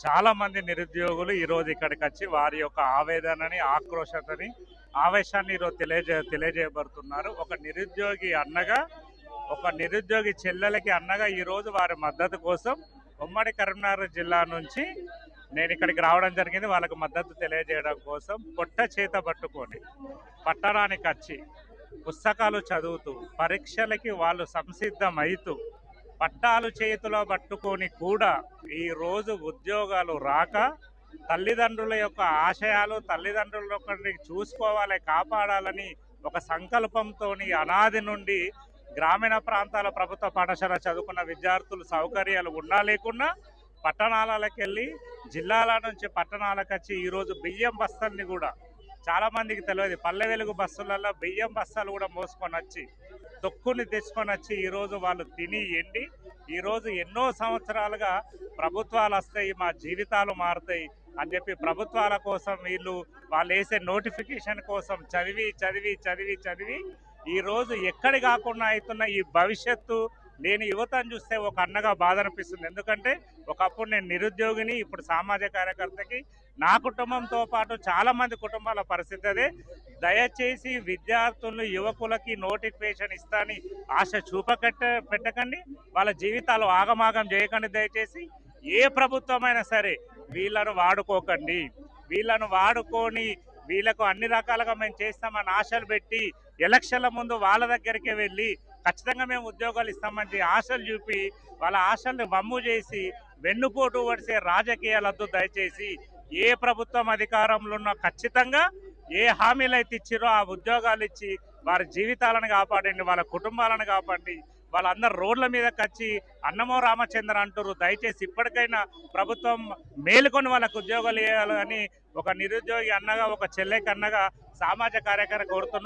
చాలా మంది నిరుద్యోగులు ఈరోజు ఇక్కడికి వచ్చి వారి యొక్క ఆవేదనని, ఆక్రోశతని, ఆవేశాన్ని ఈరోజు తెలియజేయబడుతున్నారు. ఒక నిరుద్యోగి చెల్లెలకి అన్నగా ఈరోజు వారి మద్దతు కోసం ఉమ్మడి కరీంనగర్ జిల్లా నుంచి నేను ఇక్కడికి రావడం జరిగింది. వాళ్ళకు మద్దతు తెలియజేయడం కోసం పొట్ట చేత పట్టుకొని పట్టణానికి వచ్చి పుస్తకాలు చదువుతూ పరీక్షలకి వాళ్ళు సంసిద్ధమైతూ పట్టాలు చేతిలో పట్టుకొని కూడా ఈరోజు ఉద్యోగాలు రాక తల్లిదండ్రుల యొక్క ఆశయాలు తల్లిదండ్రుల చూసుకోవాలి, కాపాడాలని ఒక సంకల్పంతో అనాది నుండి గ్రామీణ ప్రాంతాల ప్రభుత్వ పాఠశాల చదువుకున్న విద్యార్థులు సౌకర్యాలు ఉన్నా లేకున్నా పట్టణాలకు వెళ్ళి జిల్లాల నుంచి పట్టణాలకు వచ్చి ఈరోజు బియ్యం బస్తాల్ని కూడా చాలా మందికి తెలియదు, పల్లె వెలుగు బస్సులలో బియ్యం బస్తాలు కూడా మోసుకొని వచ్చి తొక్కుని తెచ్చుకొని వచ్చి ఈరోజు వాళ్ళు తిని ఎండి ఈరోజు ఎన్నో సంవత్సరాలుగా ప్రభుత్వాలు వస్తాయి, మా జీవితాలు మారుతాయి అని చెప్పి ప్రభుత్వాల కోసం వాళ్ళు వేసే నోటిఫికేషన్ కోసం చదివి చదివి చదివి చదివి ఈరోజు ఎక్కడి కాకుండా అవుతున్న ఈ భవిష్యత్తు లేని యువతను చూస్తే ఒక అన్నగా బాధ అనిపిస్తుంది. ఎందుకంటే ఒకప్పుడు నేను నిరుద్యోగిని, ఇప్పుడు సామాజిక కార్యకర్తకి నా కుటుంబంతో పాటు చాలా మంది కుటుంబాల పరిస్థితి అదే. దయచేసి విద్యార్థులు యువకులకి నోటిఫికేషన్ ఇస్తాని ఆశ పెట్టకండి, వాళ్ళ జీవితాలు ఆగమాగం చేయకండి. దయచేసి ఏ ప్రభుత్వమైనా సరే వీళ్ళను వాడుకోకండి. వీళ్ళను వాడుకొని వీళ్ళకు అన్ని రకాలుగా మేము చేస్తామని ఆశలు పెట్టి ఎలక్షన్ల ముందు వాళ్ళ దగ్గరికి వెళ్ళి ఖచ్చితంగా మేము ఉద్యోగాలు ఇస్తామని ఆశలు చూపి వాళ్ళ ఆశల్ని వమ్ము చేసి వెన్నుపోటు పడిసే రాజకీయాలద్దు. దయచేసి ఏ ప్రభుత్వం అధికారంలో ఉన్నా ఖచ్చితంగా ఏ హామీలు అయితే ఇచ్చిరో ఆ ఉద్యోగాలు ఇచ్చి వారి జీవితాలను కాపాడండి, వాళ్ళ కుటుంబాలను కాపాడండి. వాళ్ళందరూ రోడ్ల మీదకి వచ్చి అన్నమో రామచంద్ర అంటారు. దయచేసి ఇప్పటికైనా ప్రభుత్వం మేలుకొని వాళ్ళకు ఉద్యోగాలు ఇవ్వాలని ఒక నిరుద్యోగి అన్నగా, ఒక చెల్లెకి అన్నగా, సామాజిక కార్యకర్త కోరుతున్నా.